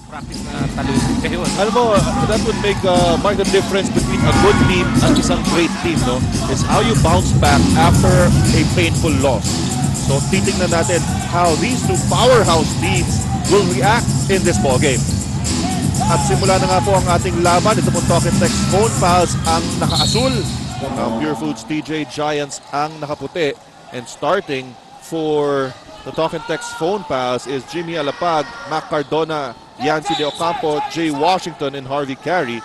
practice na talusin kayo. Alam mo, that would mark the difference between a good team and isang great team, no? Is how you bounce back after a painful loss. So, titingnan natin how these two powerhouse teams will react in this ball game. At simula na nga po ang ating laban. Ito po Talk and Text Phonpals ang nakaasul. Ang Purefoods TJ Giants ang nakaputi. And starting for the Talk and Text Phonpals is Jimmy Alapag, Mac Cardona, Yancy De Ocampo, Jay Washington, and Harvey Carey.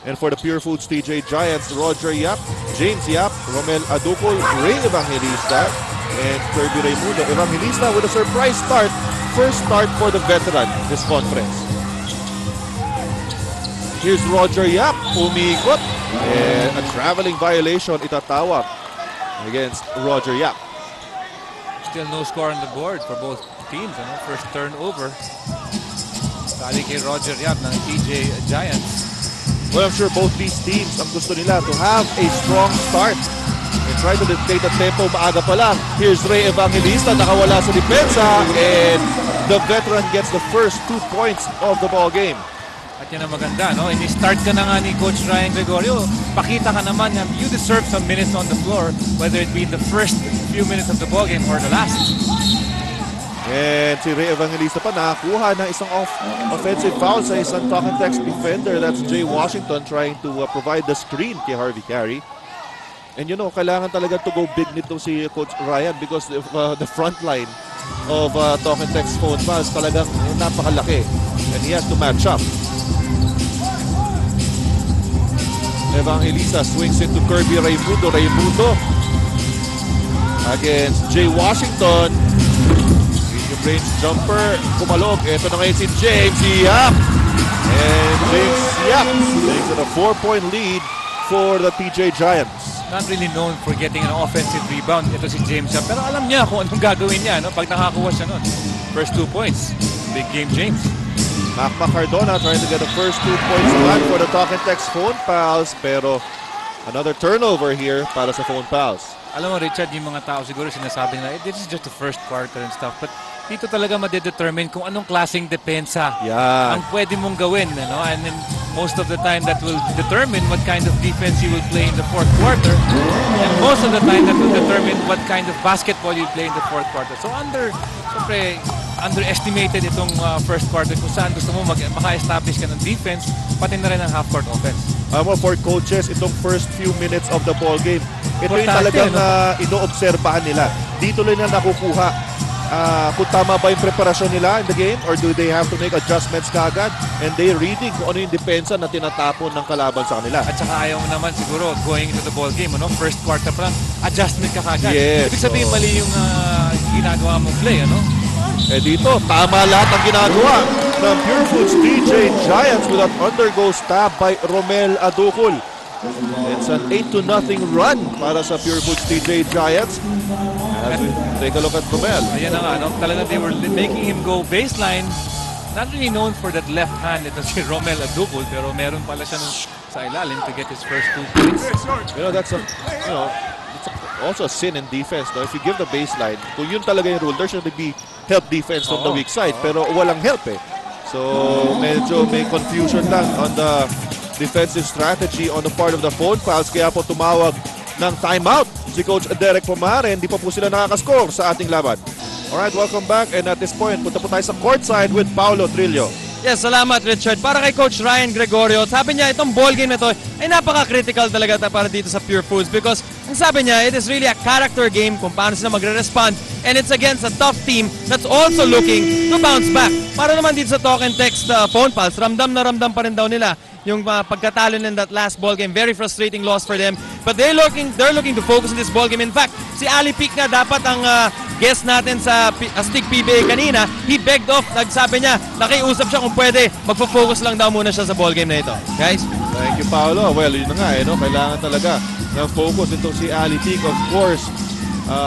And for the Purefoods TJ Giants, Roger Yap, James Yap, Romel Aducol, Ray Evangelista, and Kirby Raimundo. Evangelista with a surprise start. First start for the veteran this conference. Here's Roger Yap, umikot. And a traveling violation itatawag against Roger Yap. Still no score on the board for both teams. Ano? First turnover. Kali kay Roger Yap ng TJ Giants. Well, I'm sure both these teams ang gusto nila to have a strong start. And try to dictate the tempo maaga pa lang. Here's Ray Evangelista, nakawala sa depensa. And the veteran gets the first 2 points of the ball game. At yan ang maganda, no? Ini-start ka na nga ni Coach Ryan Gregorio. Pakita ka naman na you deserve some minutes on the floor, whether it be in the first few minutes of the ballgame or the last. And si Ray Evangelista pa nakakuha ng isang offensive foul sa isang Talk and Text defender. That's Jay Washington trying to provide the screen kay Harvey Carey. And you know, kailangan talaga to go big nito si Coach Ryan because the front line of Talk and Text Phonpals talagang napakalaki. And he has to match up. Evangelista swings into Kirby Raimundo. Raimundo against Jay Washington. Medium range jumper. Kumalog. Ito na ngayon si James Yap. And James Yap takes it a 4-point lead for the TJ Giants. Not really known for getting an offensive rebound. Ito si James Yap. Pero alam niya kung anong gagawin niya, no? Pag nakakuha siya nun. First 2 points. Big game, James. Mac Cardona trying to get the first 2 points back for the Talk and Text Phonpals. Pero another turnover here para sa Phonpals. Alam mo, Richard, yung mga tao siguro sinasabi nila, this is just the first quarter and stuff. But dito talaga madedetermine kung anong klaseng depensa ang pwede mong gawin. Ano? And then most of the time that will determine what kind of defense you will play in the fourth quarter. And most of the time that will determine what kind of basketball you play in the fourth quarter. So underestimated itong first quarter kung saan gusto mo maka-establish ka ng defense, pati na rin ang half-court offense. Alam mo, for coaches, itong first few minutes of the ball game, ito yung talagang inoobserbahan nila. Dito lang na nakukuha kung tama ba yung preparasyon nila in the game or do they have to make adjustments kaagad and they reading kung ano yung depensa na tinatapon ng kalaban sa kanila. At saka ayaw mo naman siguro going into the ball game, ano? First quarter pa lang, adjustment ka kaagad. Yes, ibig sabihin mali yung ginagawa mong play, ano? Eh dito, tama lahat ang ginagawa ng Purefoods TJ Giants with an undergo stab by Romel Aducol. It's an 8-0 run para sa Purefoods TJ Giants. As we take a look at Romel. Ayan na nga, no? Talaga they were making him go baseline. Not really known for that left hand. Ito si Romel Aducol, pero meron pala siya sa ilalim to get his first 2 points. You know, that's also a sin in defense. No? If you give the baseline, kung yun talaga yung rule, there should be help defense from the weak side. Pero walang help eh. So medyo may confusion lang on the defensive strategy on the part of the Phonpals. Kaya po tumawag ng timeout si Coach Derek Pomare. Hindi pa po sila nakakascore sa ating laban. Alright, welcome back. And at this point, punta po tayo sa courtside with Paulo Trillo. Yes, salamat Richard. Para kay Coach Ryan Gregorio, sabi niya itong ball game na ito ay napaka-critical talaga para dito sa Purefoods because ang sabi niya, it is really a character game kung paano sila magre-respond and it's against a tough team that's also looking to bounce back. Para naman dito sa Talk and Text Phonpals, ramdam na ramdam pa rin daw nila yung pagkatalo in that last ball game. Very frustrating loss for them. But they're looking to focus on this ball game. In fact, si Ali Pic nga dapat ang guest natin sa Astig PBA kanina, he begged off. Nagsabi niya, nakiusap siya kung pwede, magpo-focus lang daw muna siya sa ball game na ito. Guys? Thank you, Paolo. Well, yun na nga, no? Kailangan talaga ng focus itong si Ali Pic. Of course,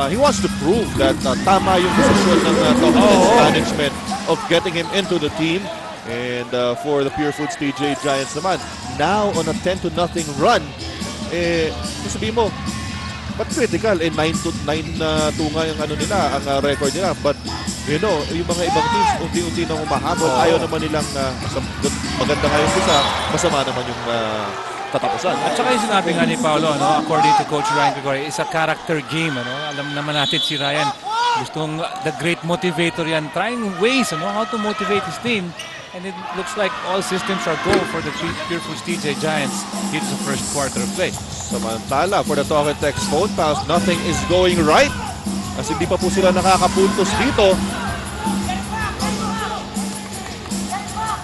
he wants to prove that tama yung decision ng Talk and Text management of getting him into the team. And for the Purefoods TJ Giants naman, now on a 10-0 run, sabihin mo, but critical, 9-2 nga yung ano nila, ang record nila. But you know, yung mga ibang teams, unti-unti nang humahabol. Ayaw naman nilang maganda ngayon isa, masama naman yung tatapusan. At saka yung sinabi nga ni Paolo, no, according to Coach Ryan Gregorio, it's a character game. Ano? Alam naman natin si Ryan, gustong the great motivator yan, trying ways how to motivate his team. And it looks like all systems are go for the Purefoods TJ Giants here to the first quarter of play. Samantala, for the Talk and Text Phonpals, nothing is going right. Kasi hindi pa po sila nakakapuntos dito.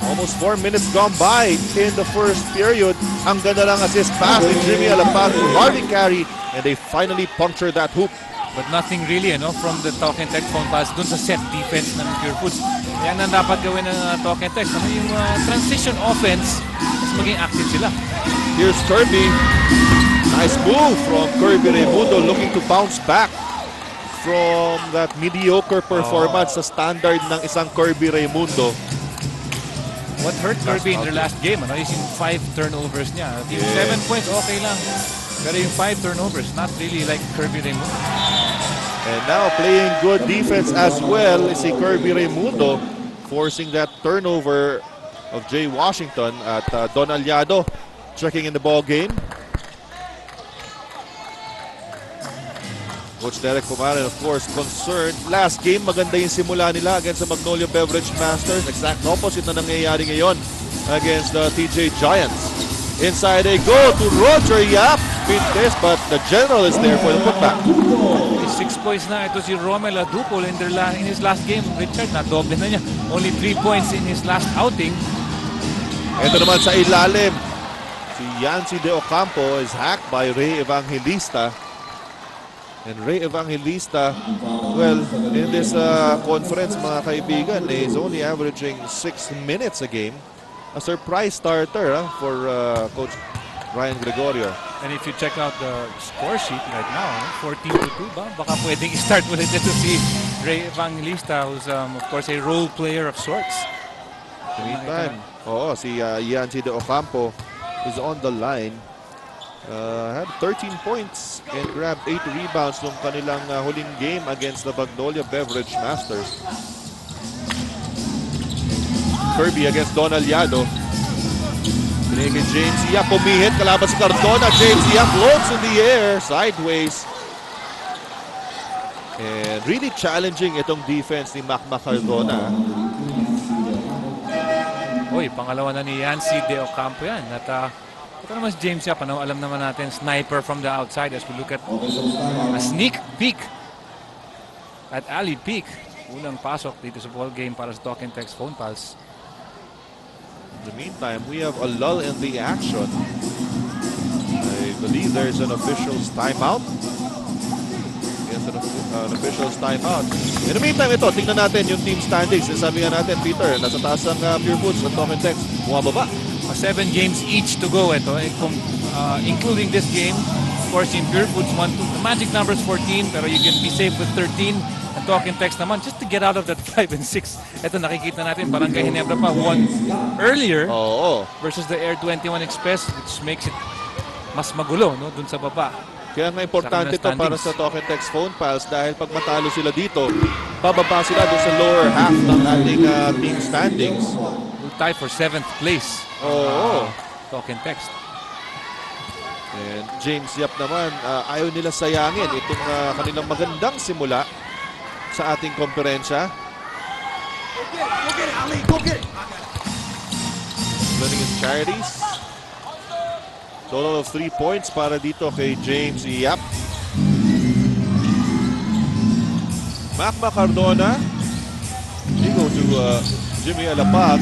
Almost 4 minutes gone by in the first period. Ang ganda lang assist pass ni Jimmy Alapag to Marvin Carey, and they finally punctured that hoop. But nothing really from the Talk and Text Phonpals dun sa set defense ng Purefoods. Yan ang dapat gawin ng Talk and Text. Yung transition offense, mas maging active sila. Here's Kirby. Nice move from Kirby Raimundo, looking to bounce back from that mediocre performance sa standard ng isang Kirby Raimundo. What hurt Kirby in their last game, is yung 5 turnovers niya. Yung 7 points, okay lang. Pero yung 5 turnovers, not really like Kirby Raimundo. And now playing good defense as well is si Kirby Raimundo, forcing that turnover of Jay Washington at Don Aliado checking in the ball game. Coach Derek Pumarin, of course, concerned. Last game, maganda yung simula nila against the Magnolia Beverage Masters. Exact opposite na nangyayari ngayon against the TJ Giants. Inside they go to Roger Yap. Beat this, but the general is there for the putback. 6 points na. Ito si Romel Adupol in his last game. Richard, na-doble na niya. Only 3 points in his last outing. Ito naman sa ilalim. Si Yancy De Ocampo is hacked by Ray Evangelista. And Ray Evangelista, well, in this conference, mga kaibigan, is only averaging 6 minutes a game. A surprise starter for Coach Ryan Gregorio. And if you check out the score sheet right now, 14-2 ba? Baka pwedeng i-start ulit ito si Ray Evangelista, who's of course a role player of sorts. Meantime, si Yancy De Ocampo is on the line. Had 13 points and grabbed 8 rebounds nung kanilang huling game against the Magnolia Beverage Masters. Kirby against Don Aliado. Pinigay James Yap, pumihit, kalaban si Cardona. James Yap floats in the air, sideways. And really challenging itong defense ni Mac Cardona. Pangalawa na ni Yancy De Ocampo yan. At ito naman si James Yap, alam naman natin, sniper from the outside as we look at a sneak peek at alley peek. Unang pasok dito sa ball game para sa Talk and Text Phonpals. In the meantime, we have a lull in the action. I believe there's an official's timeout. Yes, an official's timeout. In the meantime, ito, tingnan natin yung team standings. Sabi nga natin, Peter, nasa taas ang Purefoods at Talk and Text. Bumababa. 7 games each to go ito, including this game. Of course, in Purefoods, the magic number is 14, pero you can be safe with 13. And Talk and Text naman, just to get out of that 5 and 6. Ito, nakikita natin, Barangay Ginebra pa won earlier versus the Air 21 Express, which makes it mas magulo dun sa baba. Kaya nga importante ito para sa Talk and Text Phonpals dahil pag matalo sila dito, bababa sila dun sa lower half ng ating team standings. We'll tie for 7th place. Talk and Text. And James Yap naman, ayaw nila sayangin itong kanilang magandang simula sa ating komperensya. Go get it, Ali. Go get it. Running his charities. Total of 3 points para dito kay James Yap. Mac Cardona. He go to Jimmy Alapag.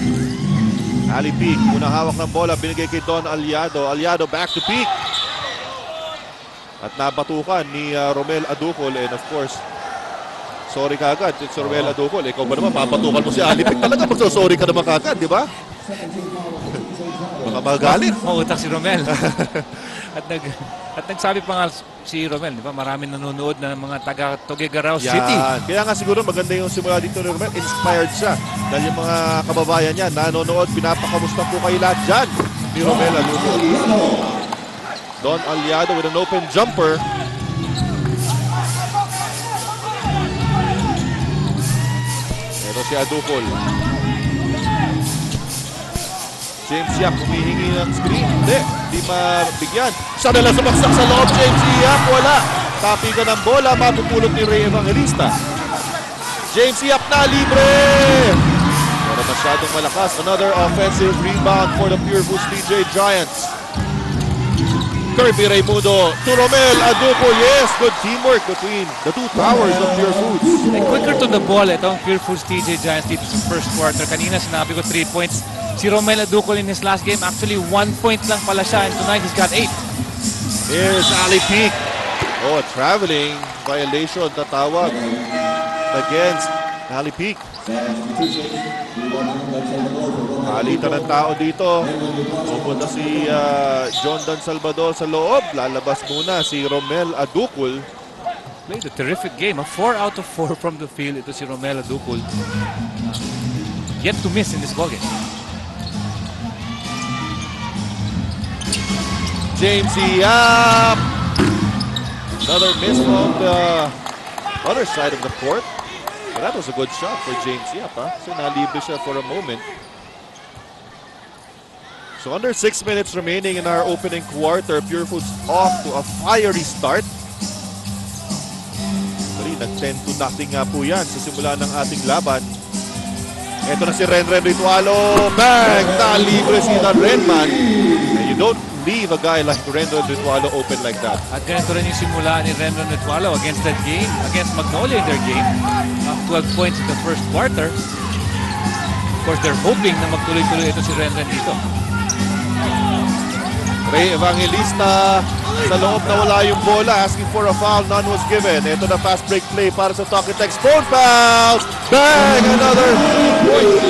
Ali Peak, unang hawak ng bola, binigay kay Don Aliado. Aliado back to Peak. At nabatukan ni Romel Adukol, and of course, sorry kagad, it's Romel Adukol. Ikaw ba naman, papatukan mo si Ali Peak? Talaga magsasorry ka naman kagad, di ba? Baka magalit. Mautak si Romel. At nagsabi pa nga si Romel, di ba? Maraming nanonood na mga taga Tuguegarao City. Kaya nga siguro maganda yung simula dito ni Romel. Inspired siya. Dahil yung mga kababayan niya nanonood, pinapakamusta po kayo lahat dyan ni Romel Adukol. Don Aliado with an open jumper. Ito si Adukol. James Yap humihingi ng screen. Hindi mabigyan. Siya na lang sumaksak sa loob. James Yap, wala. Tapigan ng bola, mapupulot ni Ray Evangelista. James Yap na libre. Pero masyadong malakas. Another offensive rebound for the Purefoods DJ Giants. Kirby Raimundo to Romel Aduco. Yes, good teamwork between the two towers of Purefoods. And quicker to the ball itong Purefoods TJ Giants dito sa first quarter. Kanina sinabi ko 3 points. Si Romel Aduco in his last game, actually 1 point lang pala siya. And tonight he's got 8. Here's Ali Peak. Oh, traveling violation na tawag against Ali Peak. Palitan ng tao dito. Pupunta si John Dan Salvador sa loob. Lalabas muna si Romel Aducol. Played a terrific game. 4 out of 4 from the field. Ito si Romel Aducol. Yet to miss in this ballgame. James Yap. Another miss from the other side of the court. But that was a good shot for James Yap. So nalibre siya for a moment. So under 6 minutes remaining in our opening quarter. Purefoods off to a fiery start. Actually, nag-10-0 nga po yan sa simula ng ating laban. Ito na si Renren Ritualo. Bang! Nalibre si Renman. And you don't leave a guy like Renren Ritualo open like that. At ganito rin yung simula ni Renren Ritualo against that game, against Magnolia in their game. 12 points in the first quarter. Of course, they're hoping na magtuloy-tuloy ito si Renren dito. Ray Evangelista sa loob na wala yung bola, asking for a foul, none was given. Ito na fast break play para sa Talking Text. Phonpals! Bang! Another 3-point.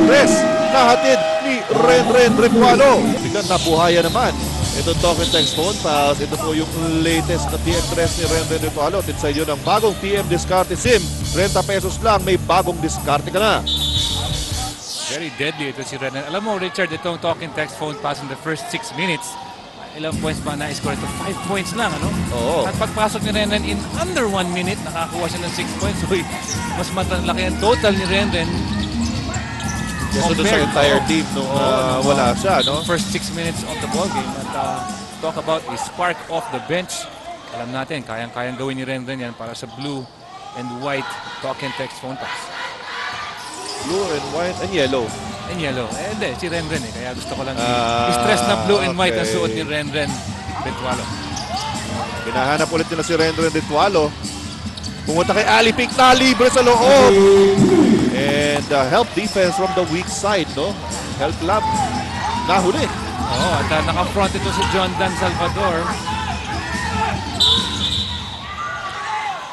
Press nahatid ni Renren Ritualo. Biglang nabuhaya naman. Ito Talking Text Phonpals. Ito po yung latest na TM3 ni Renren Ritualo. At sa inyo ng bagong TM Discarte SIM. 30 pesos lang, may bagong diskarte ka na. Very deadly ito si Renren. Alam mo, Richard, itong Talking Text Phonpals in the first 6 minutes, ilang points ba na-score ito? 5 points lang, ano? Oo. At pagpasok ni Renren in under 1 minute, nakakuha siya ng 6 points. So, mas malaki ang total ni Renren. Yes, so sa entire team nung wala siya, no? First 6 minutes of the ballgame. At talk about a spark off the bench. Alam natin, kayang-kayang gawin ni Renren yan para sa blue and white Talking Text Phonpals. Blue and white and yellow. And yellow. Hindi, si Renren eh. Kaya gusto ko lang i-stress na blue and white ang suot ni Renren Ritualo. Hinahanap ulit nila si Renren Ritualo. Pumunta kay Ali Pic na libre sa loob. And help defense from the weak side, no? Help lab. Nahuli. At naka-front ito si John Dan Salvador.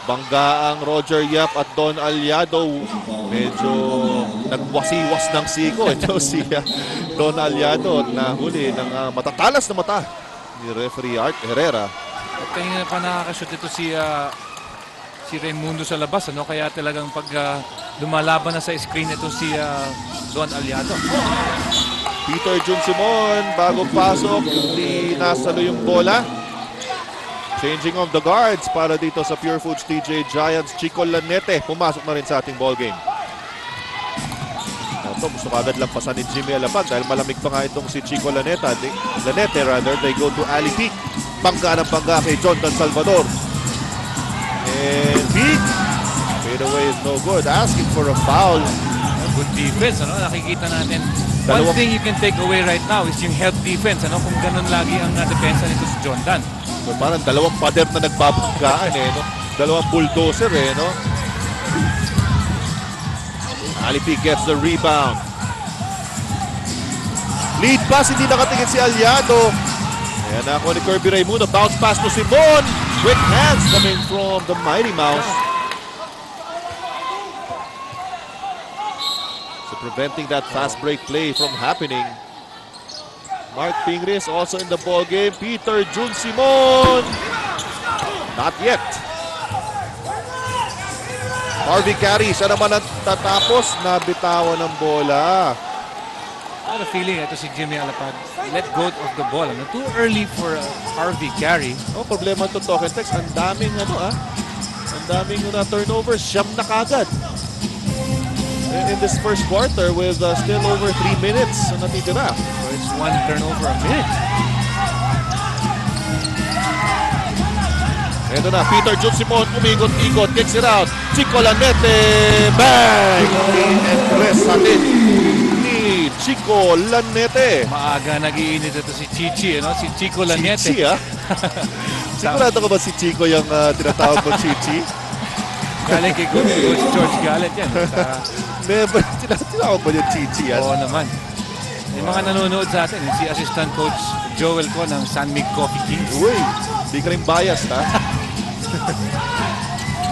Bangga ang Roger Yap at Don Aliado. Medyo nagwasiwas ng siko. Ito si Don Aliado at nahuli ng matatalas na mata ni referee Art Herrera. At kanina pa nakakashoot ito si Raimundo sa labas, ano? Kaya talagang pag lumalaban na sa screen ito si Don Aliado. Peter Jun Simon, bagong pasok, hindi nasalo yung bola. Changing of the guards para dito sa Purefoods TJ Giants. Chico Lanete pumasok na rin sa ating ballgame. Ito, gusto kagad lampasan ni Jimmy Alapag dahil malamig pa nga itong si Chico Lanete. They go to Ali Peak. Bangga ng bangga kay John Dan Salvador. And Peak. Fade away is no good. Asking for a foul. Good defense, ano? Nakikita natin. One thing you can take away right now is yung help defense, ano? Kung ganun lagi ang depensa nito si John Dan. So, parang dalawang pader na nagbabanggaan no? Dalawang bulldozer no? Ali Peak gets the rebound. Lead pass, hindi nakatingin si Aliado. Ayan na ako ni Kirby Raimundo. Bounce pass to Simon. Quick hands coming from the Mighty Mouse. So preventing that fast break play from happening. Mark Pingris also in the ball game. Peter Jun Simon. Not yet. Harvey Carey, siya naman ang tatapos na bitawan ng bola. I have a feeling ito si Jimmy Alapag let go of the ball. Ano? Too early for Harvey Carey. Problema ito Talking Text. Ang daming ang daming na turnovers. Siyam na kagad. in this first quarter with still over 3 minutes na natitira. So it's 1 turnover a minute. Ito na, Peter Jun Simon, umikot-ikot, kicks it out. Chico Lanete, bang! I-empress natin ni Chico Lanete. Maaga nag-iinit ito si Chichi, ano? Si Chico Lanete. Chichi, ha? Sigurado ka ba si Chico yung tinatawag mo Chichi? Galing kay Coach George Galet yan. Never, tinatawag mo yung Chichi, ha? Oo naman. May mga nanonood sa atin, si Assistant Coach Joel ko ng San Mig Coffee Kings. Uy, di ka rin biased, ha?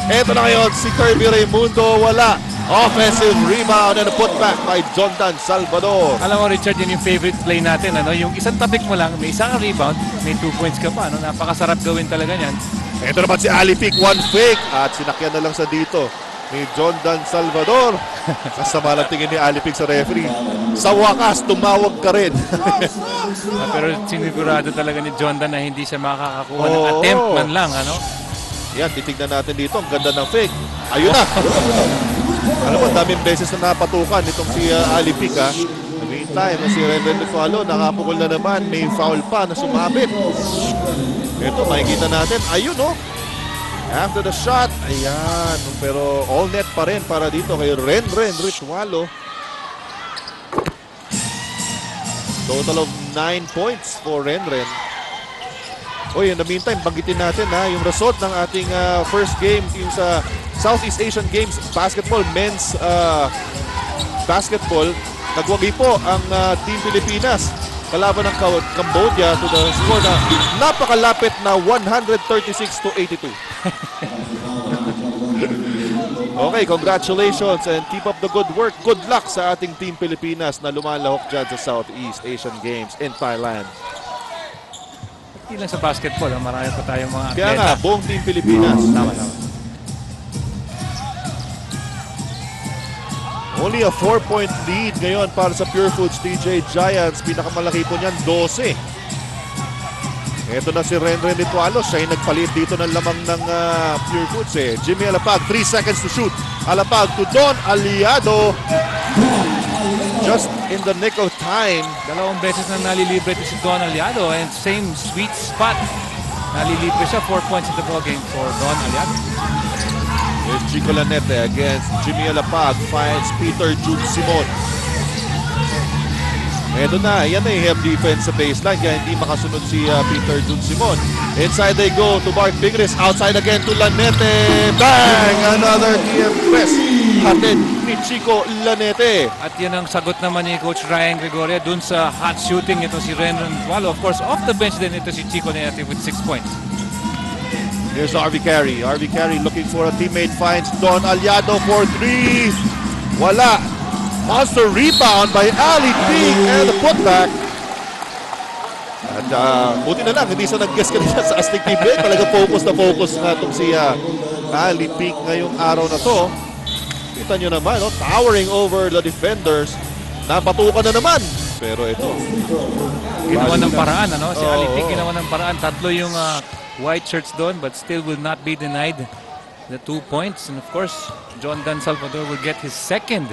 Eto na ngayon, si Kirby Raimundo, wala. Offensive rebound and a putback by Jondan Salvador. Alam mo Richard, yun yung favorite play natin. Ano? Yung isang tapik mo lang, may isang rebound, may 2 points ka pa. Ano? Napakasarap gawin talaga niyan. Ito naman si Alipik, one fake. At sinakyan na lang sa dito ni Jondan Salvador. Kasama lang tingin ni Alipik sa referee. Sa wakas, tumawag ka rin. Pero sinigurado talaga ni Jondan na hindi siya makakakuha ng attempt man lang. Ano? Yan, titignan natin dito. Ang ganda ng fake. Ayun na. Alam mo, daming beses na napatukan itong si Alipik, ha. In the meantime, si Renren Lufalo, nakapukol na naman. May foul pa na sumabit. Ito, makikita natin. Ayun, oh. After the shot, ayan. Pero all net pa rin para dito kay Renren Ritualo. Total of 9 points for Renren. Oy, in the meantime, banggitin natin yung result ng ating first game yung sa Southeast Asian Games basketball, men's basketball. Nagwagi po ang Team Pilipinas kalaban ng Cambodia to the score na napakalapit na 136-82. Okay, congratulations and keep up the good work. Good luck sa ating Team Pilipinas na lumalahok dyan sa Southeast Asian Games in Thailand. Hindi lang sa basketball, marami pa tayong mga atleta. Kaya nga, buong Team Pilipinas. Tama. Only a 4-point lead ngayon para sa Purefoods TJ Giants. Pinakamalaki po niyan, 12. Ito na si Renren Ritualo. Siya yung nagpalit dito ng lamang ng Purefoods. Jimmy Alapag, 3 seconds to shoot. Alapag to Don Aliado. Just in the nick of time. Dalawang beses na nalilibre ito si Don Aliado and same sweet spot. Nalilibre siya, 4 points in the ball game for Don Aliado. Here's Chico Lanete against Jimmy Alapag. Finds Peter Jun Simon. Ito na, yan na yung defense sa baseline kaya hindi makasunod si Peter Jun Simon. Inside they go to Mark Bigris. Outside again to Lanete. Bang! Another TM press. Hatid ni Chico Lanete. At yan ang sagot naman ni Coach Ryan Gregorio dun sa hot shooting ito si Renren Ritualo. Of course, off the bench din ito si Chico Lanete with 6 points. Here's Harvey Carey. Harvey Carey looking for a teammate. Finds Don Aliado for 3. Wala. Monster rebound by Ali Ping and the putback. At buti na lang, hindi siya nag-guess kanina sa Aztec TV. Talaga focus na focus nga itong si Ali Ping ngayong araw na to. Kita nyo naman, towering over the defenders. Napatukan na naman. Pero ito. Ginawa ng paraan, ano? Si Ali Ping ginawa ng paraan. Tatlo yung white shirts doon but still will not be denied the 2 points. And of course, Jondan Salvador will get his second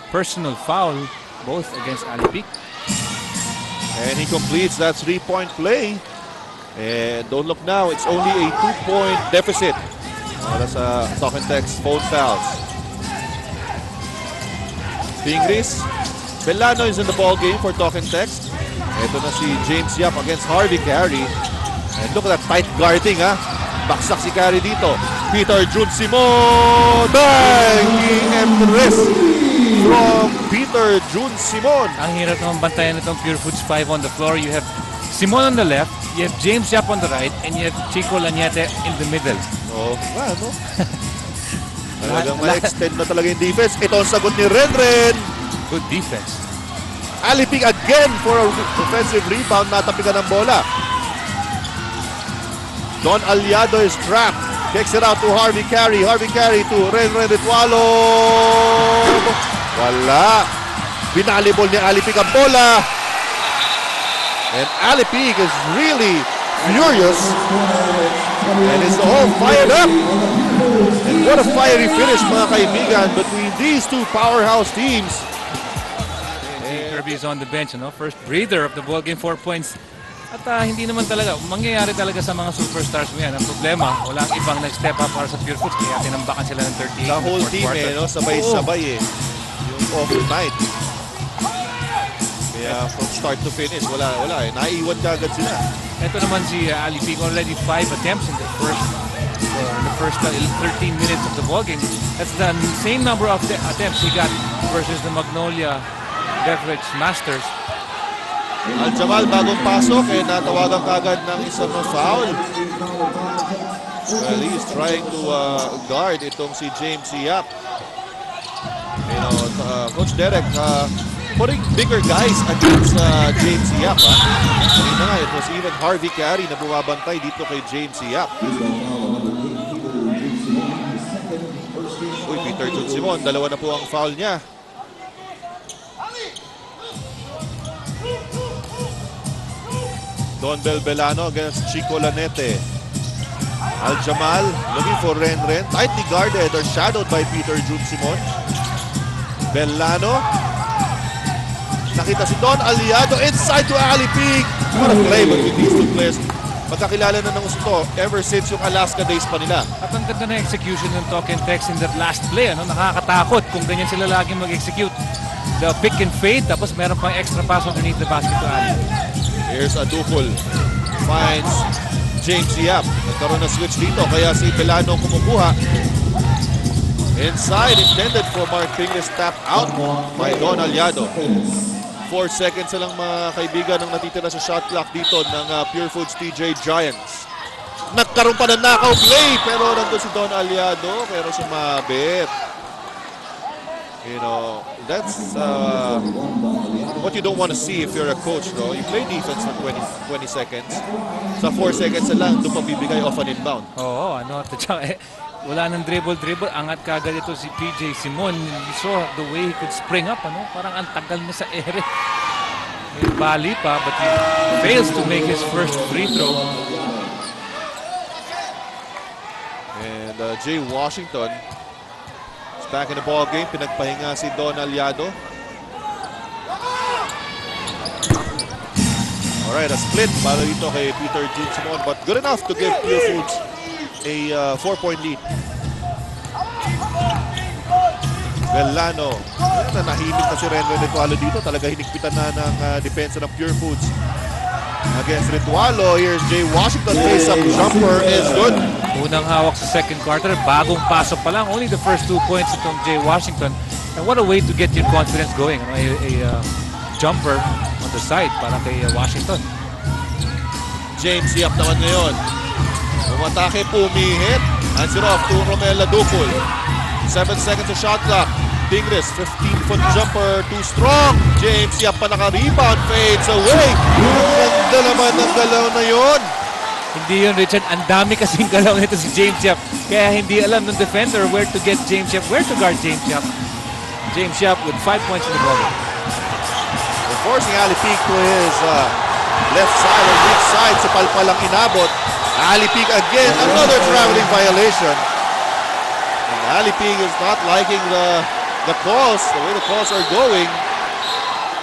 personal foul, both against Ali Ping. And he completes that 3-point play. And don't look now, it's only a 2-point deficit. That's talk and text, Phonpals. Tingris. Belano is in the ball game for talk and text. Ito na si James Yap against Harvey Carey. And look at that tight guarding, ha. Baksak si Carey dito. Peter Jun Simon. Bang! Empress from Peter Jun Simon. Ang hirap naman bantayan itong Purefoods 5 on the floor. You have Simon on the left, you have James Yap on the right, and you have Chico Lanete in the middle. Oh, ano? Talagang ma-extend na talaga yung defense. Ito ang sagot ni Renren. Good defense. Aliping again for a offensive rebound. Natapikan ng bola. Don Aliado is trapped. Kicks it out to Harvey Carey. Harvey Carey to Renren Ritualo. Wala. Binalibol ni Aliping ang bola. And Aliping is really furious. And is all fired up. And What a fiery finish, mga kaibigan, between these two powerhouse teams. Kirby's on the bench, no? First breather of the ball game, 4 points. At hindi naman talaga, mangyayari talaga sa mga superstars mo yan. Ang problema, walang ibang nag-step up para sa Purefoods, kaya tinambakan sila ng 38 The whole fourth team, quarter. no? Sabay-sabay yung overnight. Kaya from start to finish, wala eh. Naiiwan ka agad sila. Ito naman si Ali Pig, already 5 attempts in the first 13 minutes of the ball game. That's the same number of attempts he got versus the Magnolia Beverage Masters. Al-Jamal bagong pasok natawagan kagad ng isang foul. Well, he's trying to guard itong si James Yap. You know, Coach Derek putting bigger guys against James Yap. It was even Harvey Carey na bumabantay dito kay James Yap. Uy, Peter Simon, dalawa na po ang foul niya. Don Belbelano against Chico Lanete. Al-Jamal looking for Renren. Tightly guarded or shadowed by Peter Simon. Belano. Nakita si Don Aliado inside to Ali Pig. What a play between these two players. Magkakilala na ng gusto ever since yung Alaska days pa nila. At ang ganda na execution ng Talk and Text in that last play. Nakakatakot kung ganyan sila lagi mag-execute. The pick and fade, tapos meron pang extra pass underneath the basket to Ali. Here's Adukol. Finds James Yap. Nagkaroon na switch dito kaya si Belano kumukuha. Inside, intended for Mark Pingles, tapped out by Don Aliado. 4 seconds lang mga kaibigan ang natitira sa shot clock dito ng Purefoods TJ Giants. Nagkaroon pa ng knockout play pero nandun si Don Aliado pero sumabit. You know, that's what you don't want to see if you're a coach, no? You play defense for 20 seconds. Sa 4 seconds na lang, doon pabibigay off an inbound. Oo, wala nang dribble. Angat kagad ito si PJ Simon. You saw the way he could spring up, Parang ang tagal na sa ere. May bali pa, but he fails to make his first free throw. And Jay Washington back in the ball game. Pinagpahinga si Don Aliado. Alright, a split para dito kay Peter Simon, but good enough to give Purefoods a 4-point lead. Belano. Nahimik na si Renren Ritualo dito. Talaga hinigpitan na ng depensa ng Purefoods. Against Ritualo, here's Jay Washington. Face-up jumper is good. Unang hawak sa second quarter, bagong pasok pa lang. Only the first 2 points itong Jay Washington. And what a way to get your confidence going. A jumper on the side para kay Washington. James Yap naman ngayon. Umatake, pumihit. Hands it off to Romel Ladukol. 7 seconds of shot clock. Tigres, 15-foot jumper, too strong. James Yap pa naka-rebound, fades away. Ganda naman ang galaw na yon. Hindi yun, Richard. Ang dami kasing galaw nito si James Yap. Kaya hindi alam ng defender where to get James Yap, where to guard James Yap. James Yap with 5 points in the ball. Forcing Ali Pig to his left side or weak side. Si Palpalang inabot. Ali Pig again, another traveling violation. And Ali Pig is not liking the calls, the way the calls are going.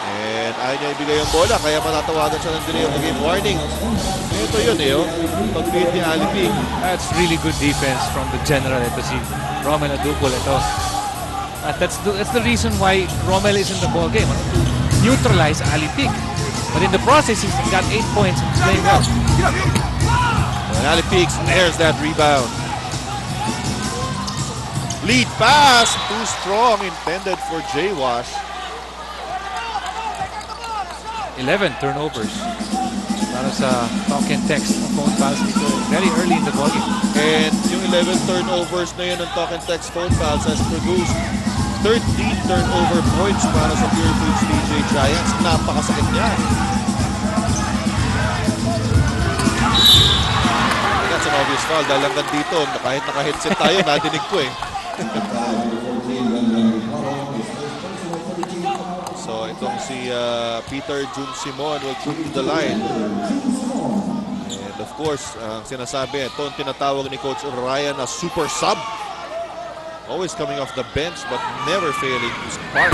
And ayaw niya ibigay ang bola, kaya matatawagan siya ng delay of the game warning. Ito yun pag-beat ni Ali Pig. That's really good defense from the general. Ito si Romel Adukol. At that's the reason why Romel is in the ball game. To neutralize Ali Pig. But in the process, he's got 8 points and playing well. And Ali Pig snares that rebound. Lead pass, too strong, intended for Jay Wash. 11 turnovers para sa Talk and Text ng Phonpals dito very early in the ballgame. And yung 11 turnovers na yun ng Talk and Text Phonpals has produced 13 turnover points para sa Purefoods TJ Giants. Napakasakit niya. That's an obvious foul dahil hanggang dito, kahit naka-headset tayo, nadinig ko So itong si Peter Simon will go to the line. And of course, ang sinasabi, ito ang tinatawag ni Coach Ryan na super sub. Always coming off the bench but never failing to spark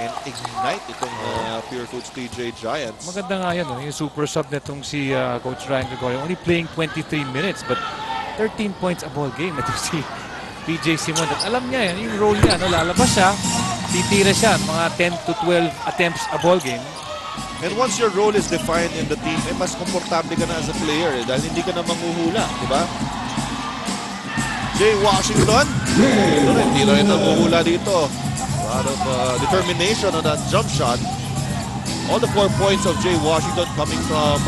and ignite itong Purefoods TJ Giants. Maganda nga yan, yung super sub netong si Coach Ryan Gregorio. Only playing 23 minutes but 13 points a ball game. Ito si PJ Simon. At alam niya yan, yung role niya. Lalabas siya, titira siya, mga 10 to 12 attempts a ball game. And once your role is defined in the team, mas komportable ka na as a player dahil hindi ka na manghuhula, di ba? Jay Washington, hindi na rin manghuhula dito. A lot of determination on that jump shot. All the 4 points of Jay Washington coming from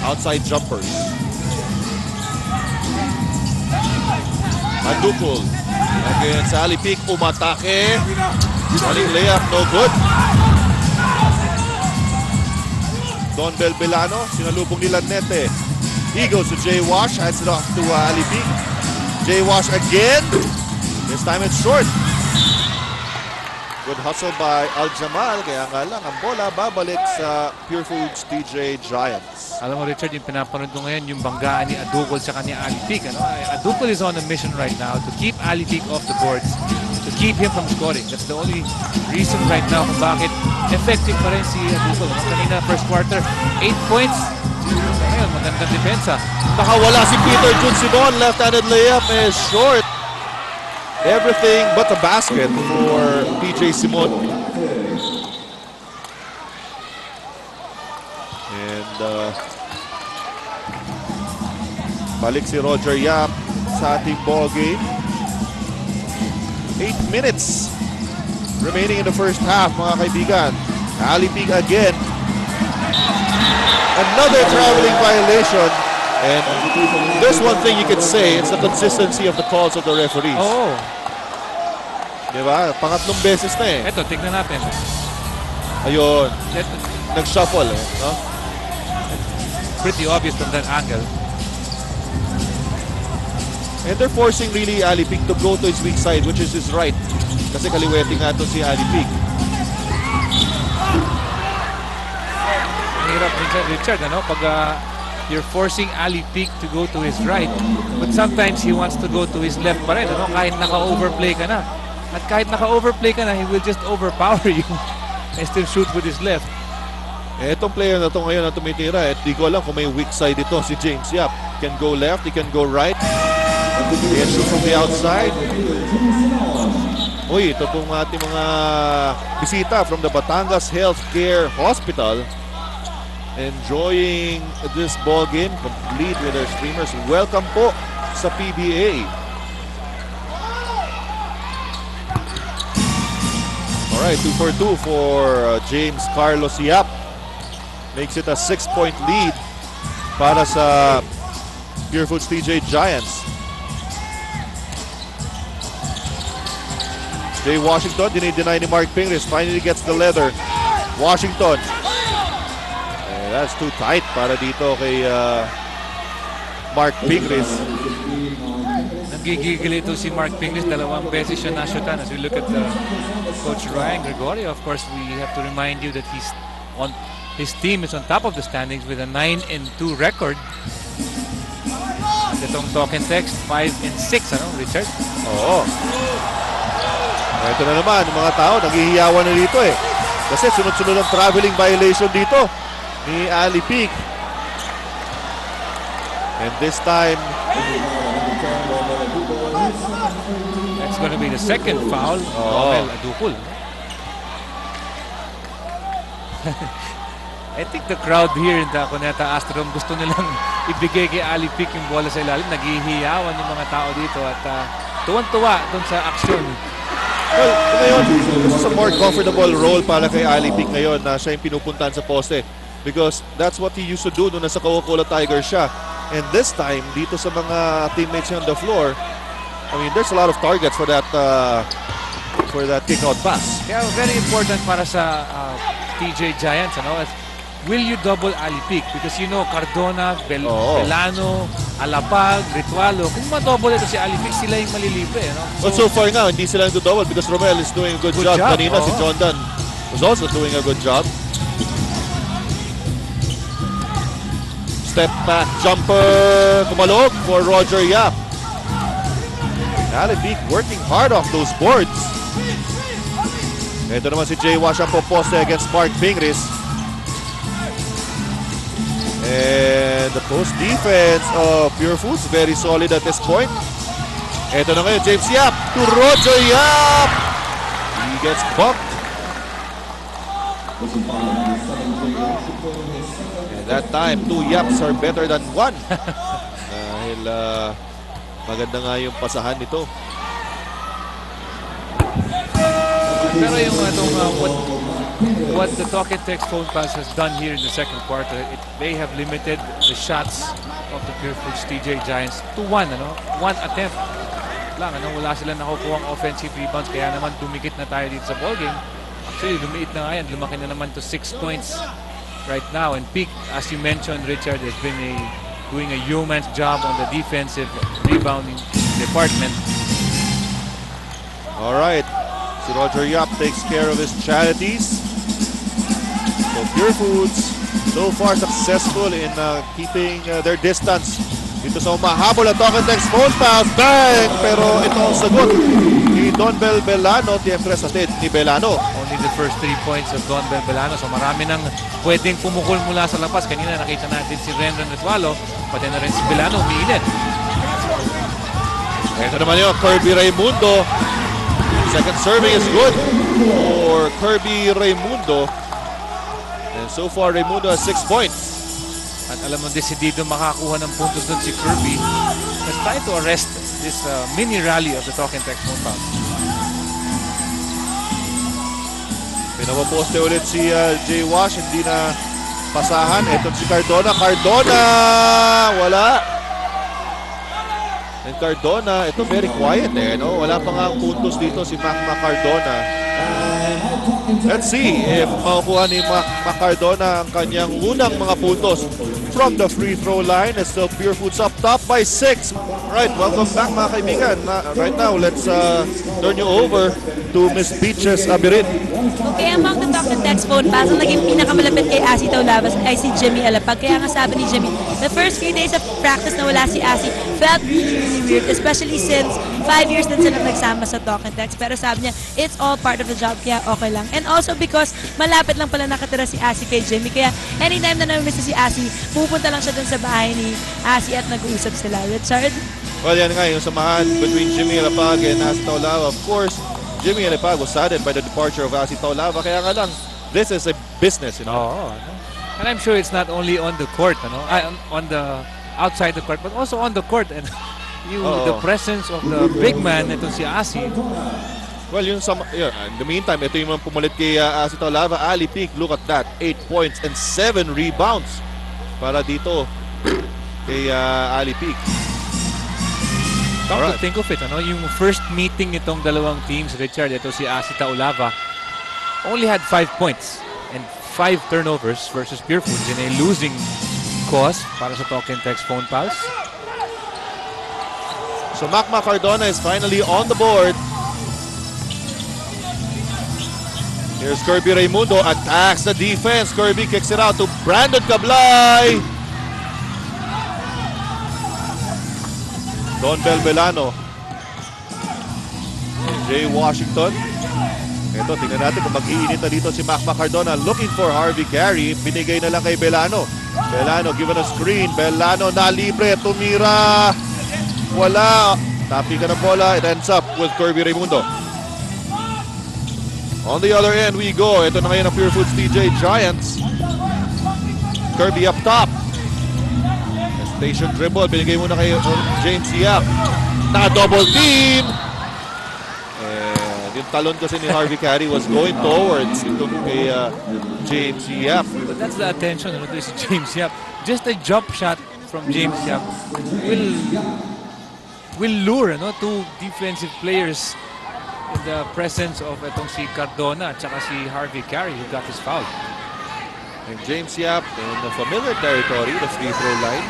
outside jumpers. Adukul against Ali Peak, umatake. Maling layup, no good. Don Belbelano, sinalubong nila nete. He goes to Jay Wash, hands it off to Ali Peak. Jay Wash again. This time it's short. Good hustle by Al-Jamal. Kaya nga lang, ang bola babalik sa Purefoods TJ Giants. Alam mo, Richard, yung pinapanood ko ngayon, yung banggaan ni Adukul sa kanya Ali Peak. Adukul is on a mission right now to keep Ali Peak off the boards, to keep him from scoring. That's the only reason right now kung bakit effective pa rin si Adukul. Kanina, first quarter, 8 points. Ngayon, magandang depensa. Nakawala si Peter Jun Simon. Left-handed layup is short. Everything but the basket for PJ Simon. And balik si Roger Yap sa ating ball game. 8 minutes remaining in the first half, mga kaibigan. Ali Peak again. Another traveling violation. And there's one thing you could say, it's the consistency of the calls of the referees. Oo. Diba? Pangatlong beses na eh. Eto, tignan natin. Ayun. Nag-shuffle eh. No? Pretty obvious from that angle. And they're forcing really Ali Peak to go to his weak side, which is his right. Kasi kaliwete nga to si Ali Peak. Hirap minsan, Richard, pag you're forcing Ali Peak to go to his right, but sometimes he wants to go to his left pa rin, kahit naka-overplay ka na. At kahit naka-overplay ka na, he will just overpower you and still shoot with his left. Etong player na to ngayon na tumitira, di ko alam kung may weak side ito si James Yap. He can go left, he can go right. He can shoot from the outside. Uy, ito pong ating mga bisita from the Batangas Healthcare Hospital. Enjoying this ball game, complete with their streamers. Welcome po sa PBA. Alright, 2 for 2 for James Carlos Yap. Makes it a 6-point lead para sa Purefoods TJ Giants. Jay Washington, dinideny ni Mark Pingris. Finally gets the leather. Washington. That's too tight para dito kay Mark Pingris. Nagigigil ito si Mark Pingris. 2 beses siya nashutan. As we look at Coach Ryan Gregorio, of course, we have to remind you that his team is on top of the standings with a 9-2 record. At itong talk and text, 5-6, Richard? Oo. Ito na naman, yung mga tao, naghihiyawan na dito eh. Kasi sunod-sunod ang traveling violation dito ni Ali Peak. And this time, that's going to be the second foul. Well, Adukul. I think the crowd here in the Cuneta Astrodome gusto nilang ibigay kay Ali Peak yung bola sa ilalim. Naghihiyawan yung mga tao dito at tuwan-tuwa dun sa aksyon. well, ngayon, this is a more comfortable role para kay Ali Peak ngayon na siya yung pinupuntahan sa poste. Because that's what he used to do nung nasa Coca-Cola Tiger siya. And this time, dito sa mga teammates niya on the floor, I mean, there's a lot of targets for that kick-out pass. Yeah, very important para sa TJ Giants. Will you double Ali Peak? Because Cardona, Belano, Alapag, Ritualo, kung ma-double ito si Ali Peak, sila yung malilibre. But so far nga, hindi sila yung double because Romel is doing a good job. Kanina si John Dunn was also doing a good job. Step back jumper, kumalog for Roger Yap. Ali Peak working hard off those boards. Ito naman si Jay Wash ang poposte against Mark Pingris. And the post defense of Purefoods very solid at this point. Ito na ngayon, James Yap to Roger Yap. He gets bumped. And that time, 2 Yaps are better than 1. Dahil maganda nga yung pasahan nito. Pero yung what the Talking Text Phonpals has done here in the second quarter, they have limited the shots of the Purefoods TJ Giants to 1, one attempt lang, wala silang nakukuha ang offensive rebounds, kaya naman dumikit na tayo dito sa ballgame. Actually, lumiit na nga yan, lumaki na naman to 6 points right now. And Peak, as you mentioned, Richard, has been doing a yeoman's job on the defensive rebounding department. All right. Si Roger Yap takes care of his charities. So Purefoods so far successful in keeping their distance dito sa umahabol na Talking Text Phonpals. Bang! Pero ito ang sagot ni Don Belano. Tiempres atid ni Belano. Only the first 3 points of Don Belano. So marami nang pwedeng pumukol mula sa lapas. Kanina nakita natin si Renron Retualo. Pati na rin si Belano umiinit. Ito naman yung Kirby Raimundo. Second serving is good for Kirby Raimundo. And so far, Raimundo has 6 points. At alam mo, desidido makakuha ng puntos doon si Kirby. He's trying to arrest this mini rally of the Talking Text Phonpals. Pinapaposte ulit si Jay Wash. Hindi na pasahan. Ito si Cardona. Cardona! Wala. And Cardona, ito very quiet no? Wala pa nga ang puntos dito si Mac Cardona. Let's see if makukuha ni Mac Cardona ang kanyang unang mga puntos from the free throw line. It's still Purefoods up top by 6. Right, welcome back mga kaibigan. Right now, let's turn you over to Miss Peaches Abirin. Okay, among the Talking Text Phonpals, ang naging pinakamalapit kay Asi Taulabas ay si Jimmy Alapag. Kaya nga sabi ni Jimmy, the first few days of practice na wala si Asi felt really weird, especially since 5 years din silang nagsama sa Talking Text. Pero sabi niya, it's all part of the job, kaya okay lang. And also because malapit lang pala nakatira si Asi kay Jimmy, kaya anytime na namiss si Asi, pupunta lang siya dun sa bahay ni Asi at nag-uusap sila. Richard? Well, yan nga, yung samahan between Jimmy Alapag and Asi Taulava. Of course, Jimmy Alapag was saddened by the departure of Asi Taulava. Kaya nga lang, this is a business, Oo. And I'm sure it's not only on the court, on the outside the court, but also on the court. And the presence of the big man, ito si Asi. Well, in the meantime, ito yung pumulit kay Asi Taulava. Ali Peak, look at that. 8 points and 7 rebounds para dito kay Ali Peak. Come to think of it, yung first meeting nitong dalawang teams, Richard, ito si Asi Taulava, only had 5 points and 5 turnovers versus Purefoods in a losing cause para sa Talking Text Phonpals. So Mac Cardona is finally on the board. Here's Kirby Raimundo, attacks the defense. Kirby kicks it out to Brandon Cablay. Don Belano. Jay Washington. Ito, tingnan natin kung mag-iinit na dito si Mac Cardona. Looking for Harvey Carey. Binigay na lang kay Belano. Belano given a screen. Belano na libre. Tumira. Wala. Tapi ka ng bola. It ends up with Kirby Raimundo. On the other end we go. Ito na ngayon ang Purefoods TJ Giants. Kirby up top. Station dribble. Binigay muna kay James Yap. Na-double team. And yung talon kasi ni Harvey Carey was going towards kay James Yap. But that's the attention to si James Yap. Just a jump shot from James Yap will lure two defensive players in the presence of itong si Cardona at saka si Harvey Carey who got his foul. And James Yap in the familiar territory, the free throw line.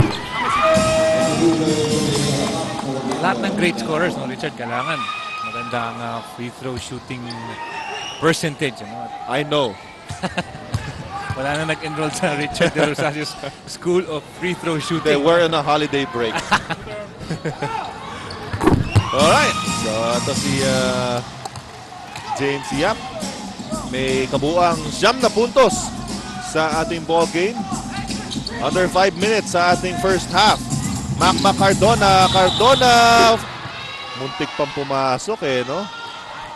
Lahat ng great scorers, Richard, kailangan maganda ang free throw shooting percentage. I know. Wala na nag-enroll sa Richard De Rosasio's School of Free Throw Shooting. They were on a holiday break. All right. So ito si James Yap. May kabuang 9 na puntos sa ating ball game. Under 5 minutes sa ating first half. Cardona. Muntik pang pumasok no?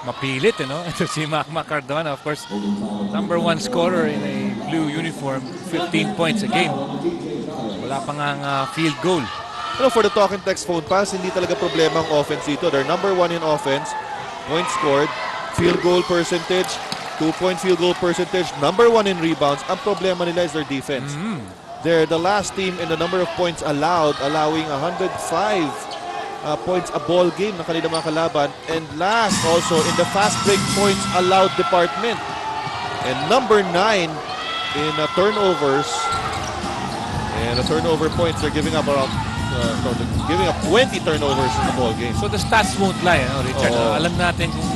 Mapilit, no? Ito si Cardona, of course, number 1 scorer in a blue uniform, 15 points a game. Wala pa nga field goal. For the talk and text Phonpals, hindi talaga problema ang offense dito. They're number 1 in offense, points scored, field goal percentage, 2-point field goal percentage, number 1 in rebounds. Ang problema nila is their defense. They're the last team in the number of points allowed, allowing 105 points a ball game ng kanilang mga kalaban. And last also in the fast break points allowed department. And number 9 in turnovers. And the turnover points, they're giving up around giving up 20 turnovers in the ball game. So the stats won't lie, Richard. Alam natin kung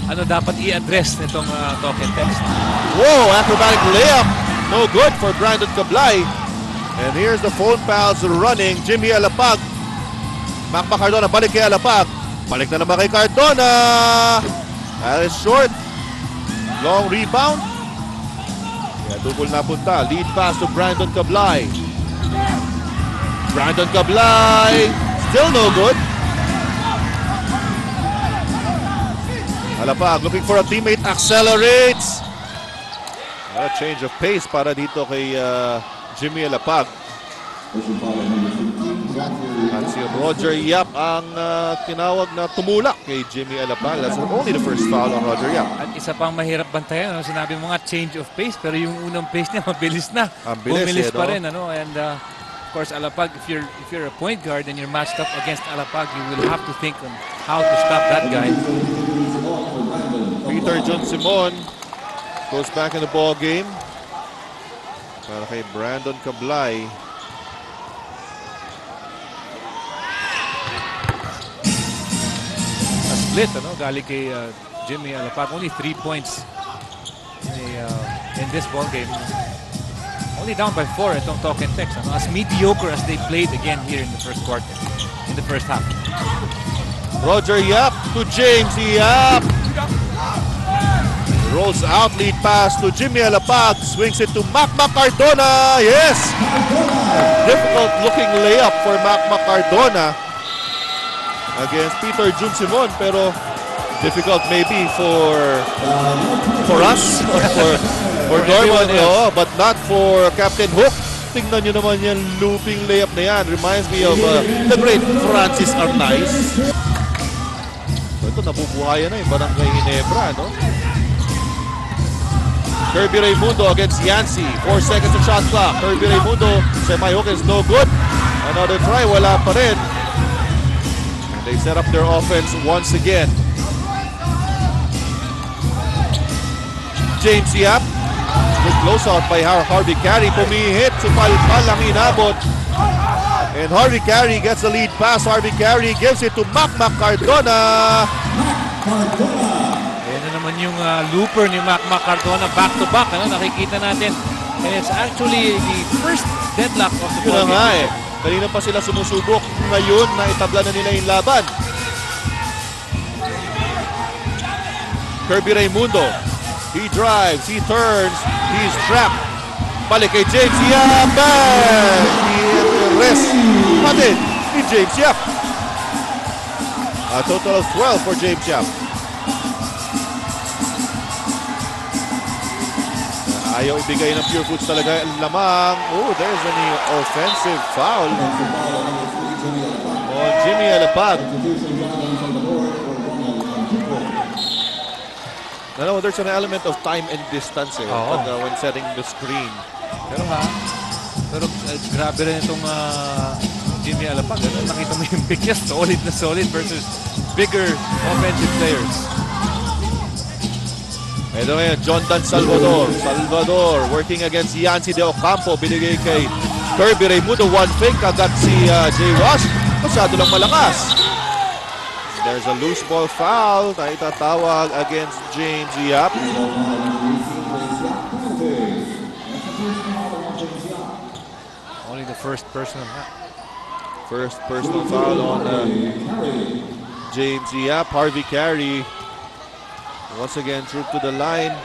ano dapat i-address nitong talk and text. Whoa, acrobatic layup. No good for Brandon Cablay. And here's the Phonpals running. Jimmy Alapag. Cardona, balik kay Alapag. Balik na naman kay Cardona. That is short. Long rebound. Yeah, double na punta. Lead pass to Brandon Cablay. Brandon Cablay. Still no good. Alapag looking for a teammate. Accelerates. A change of pace para dito kay Jimmy Alapag. At si Roger Yap ang tinawag na tumulak kay Jimmy Alapag. That's only the first foul on Roger Yap. At isa pang mahirap bantayan, sinabi mo nga change of pace, pero yung unang pace niya mabilis na. Bumilis pa rin, And of course, Alapag, if you're a point guard and you're matched up against Alapag, you will have to think on how to stop that guy. Peter John Simon goes back in the ball game. Para kay Brandon Cablay. A split, galing kay Jimmy Alapag. Only 3 points in this ball game. Only down by 4 itong talk and text. As mediocre as they played again here in the first quarter, in the first half. Roger Yap to James Yap. Rolls out, lead pass to Jimmy Alapag. Swings it to Cardona. Yes! Difficult looking layup for Cardona against Peter Jun Simon. Pero difficult maybe for us or for Norman. But not for Captain Hook. Tingnan nyo naman yan, looping layup na yan. Reminds me of the great Francis Arnaiz. So ito, nabubuhayan na yung Barangay Ginebra, Kirby Raimundo against Yancy. 4 seconds of shot clock. Kirby Raimundo, semi-hook is no good. Another try, wala pa rin. And they set up their offense once again. James Yap. Good close out by Harvey Carey. Pumihit, supalpal ang inabot. And Harvey Carey gets the lead pass. Harvey Carey gives it to Cardona. Ayan na naman yung looper ni Cardona back-to-back. Nakikita natin. And it's actually the first deadlock of the ball game. Kanina pa sila sumusubok. Ngayon, naitabla na nila yung laban. Kirby Raimundo. He drives, he turns, he's trapped. Balik kay James Yap. He rest pati ni James Yap. A total of 12 for James Yap. Ayaw ibigay ng Purefoods talaga lamang. Oh, there's an offensive foul on Jimmy Alapag. No, there's an element of time and distance when setting the screen. Pero grabe rin itong Jimmy Alapag. Nakita mo yung pick niya, solid na solid versus bigger offensive players. Ito ngayon, Jondan Salvador. Salvador working against Yancy de Ocampo. Binigay kay Kirby Raimundo. One fake. Kagat si Jay Wash. Masyado lang malakas. There's a loose ball foul na itatawag against James Yap. Only the first personal. First personal foul on James Yap, Harvey Carey. Once again, true to the line.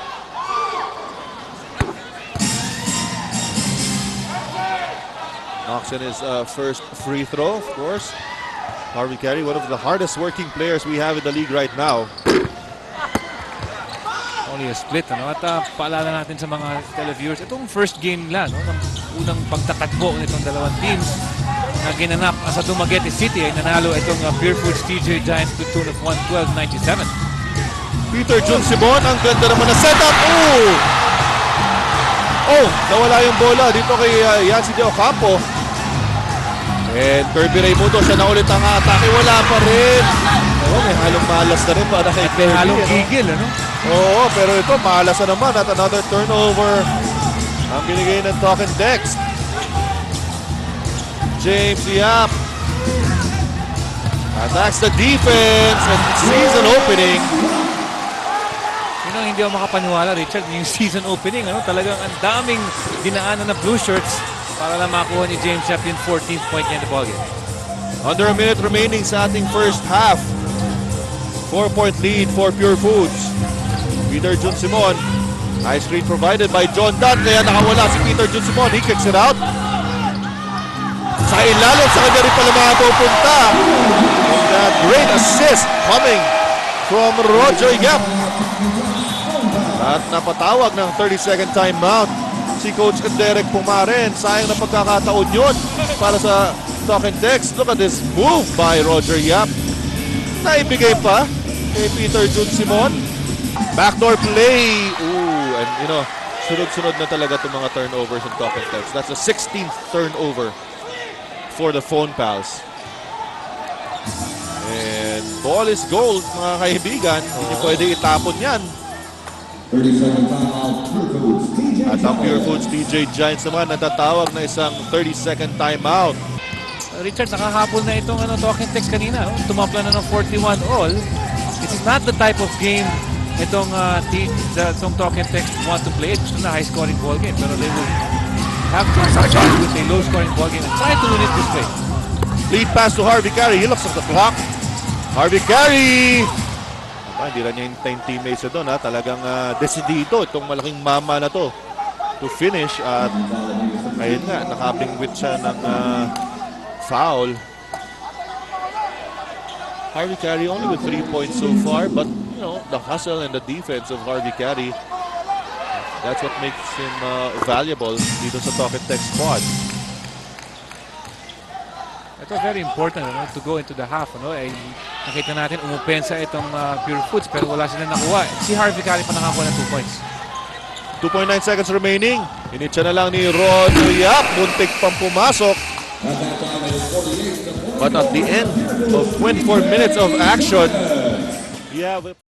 Knocks in his first free throw, of course. Harvey Carey, one of the hardest working players we have in the league right now. Only a split, ano? At paalala natin sa mga televiewers, itong first game lang, no? Ng unang pagtatagbo nitong dalawang teams na ginanap sa Dumaguete City ay nanalo itong Purefoods TJ Giants to tune of 112-97. Peter Jun Simon, ang ganda naman na setup. Oh, nawala yung bola dito kay Yancy De Ocampo. And Kirby Raimundo, siya na ulit ang atake. Wala pa rin. May halong malas na rin para kay Kirby. Halong gigil, ano? Oo, pero ito, malas na naman at another turnover ang binigay ng Talk and Text. James Yap attacks the defense and season opening. Yun ang hindi ako makapaniwala, Richard, yung season opening, ano? Talagang ang daming dinaanan na blue shirts para lang makuha ni James Yap yung 14th point niya in the ballgame. Under a minute remaining sa ating first half. 4-point lead for Purefoods. Peter Jun Simon. High screen provided by John Dunn. Kaya nakawala si Peter Jun Simon. He kicks it out. Sa ilalim sa kanya rin pala mapupunta. And a great assist coming from Roger Yap. At napatawag ng 30-second timeout si Coach Derek Pumaren. Sayang na pagkakataon yun para sa Talk and Text. Look at this move by Roger Yap. Naibigay pa kay Peter Jun Simon. Backdoor play. Ooh, and you know, sunod-sunod na talaga itong mga turnovers in Talk and Text. That's a 16th turnover for the Phonpals. And ball is gold, mga kaibigan. Hindi pwede itapon yan. 30-second timeout, Purefoods, TJ At ang Purefoods TJ Giants naman natatawag na isang 30-second timeout. Richard, nakahapol na itong Talk and Text kanina. No? Tumapla na ng 41 all. This is not the type of game itong Talk and Text want to play. Gusto na high-scoring ball game. Pero they will have to start with a low-scoring ball game and try to win it this way. Lead pass to Harvey Carey. He looks at the clock. Harvey Carey! Hindi lang niya yung teammates doon. Talagang desidido itong malaking mama na to to finish. At ayun nga, nakabingwit siya ng foul. Harvey Carey only with 3 points so far, but you know, the hustle and the defense of Harvey Carey, that's what makes him valuable dito sa Talk and Text squad. Ito very important, ano, to go into the half. Ano, ay nakita natin umupensa itong Purefoods pero wala sila nakuha. Si Harvey Carey pa nakakuha ng 2 points. 2.9 seconds remaining. Initsa na lang ni Roger Yap. Muntik pang pumasok. But at the end of 24 minutes of action, yeah.